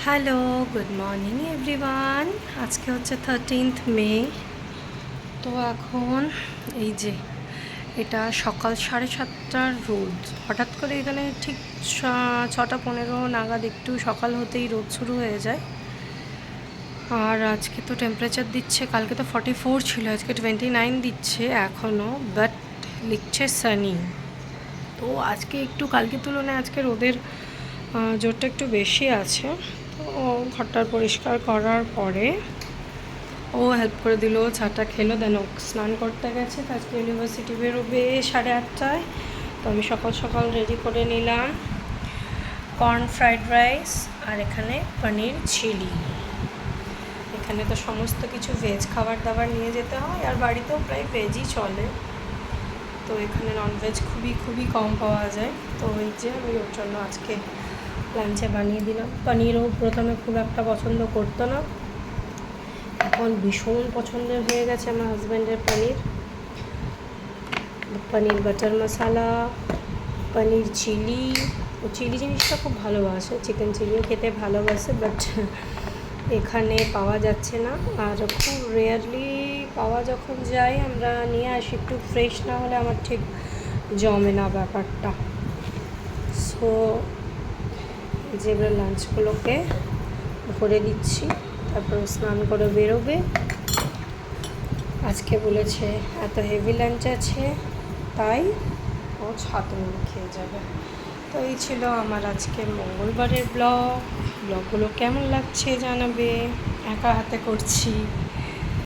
Hello, good morning everyone. আজকে হচ্ছে 13 মে। তো এখন এই যে এটা সকাল 7:30টার রোদ। হঠাৎ করে এখানে ঠিক 6টা 15 নাগাদ একটু সকাল হতেই রোদ শুরু হয়ে যায়। আর আজকে তো টেম্পারেচার দিচ্ছে, কালকে তো 44 ছিল, আজকে 29 দিচ্ছে এখনও, বাট লিখছে সানি। তো আজকে একটু কালকের তুলনায় আজকে রোদের জোরটা একটু বেশি আছে। তো ঘরটার পরিষ্কার করার পরে ও হেল্প করে দিল, চাটা খেলো, দেন ও স্নান করতে গেছে। তো আজকে ইউনিভার্সিটি বেরোবে 8:30টায়। তো আমি সকাল সকাল রেডি করে নিলাম কর্ন ফ্রাইড রাইস আর এখানে পনির চিলি। এখানে তো সমস্ত কিছু ভেজ খাবার দাবার নিয়ে যেতে হয়, আর বাড়িতেও প্রায় ভেজই চলে। তো এখানে ননভেজ খুবই খুবই কম পাওয়া যায়। তো এই যে আমি ওর জন্য আজকে লাঞ্চে বানিয়ে দিলাম। পনিরও প্রথমে খুব একটা পছন্দ করতো না, এখন ভীষণ পছন্দের হয়ে গেছে আমার হাজব্যান্ডের পনির। পনির বাটার মশালা, পনির চিলি। ও চিলি জিনিসটা খুব ভালোবাসে, চিকেন চিলিও খেতে ভালোবাসে, বাট এখানে পাওয়া যাচ্ছে না। আর খুব রেয়ারলি পাওয়া যখন যায় আমরা নিয়ে আসি, একটু ফ্রেশ না হলে আমার ঠিক জমে না ব্যাপারটা। সো যেগুলো লাঞ্চগুলোকে ভরে দিচ্ছি, তারপর স্নান করে বেরোবে। আজকে বলেছে এত হেভি লাঞ্চ আছে, তাই ও ছাতু মুড়ি খেয়ে যাবে। তো এই ছিল আমার আজকে মঙ্গলবারের ব্লগগুলো কেমন লাগছে জানাবে। একা হাতে করছি,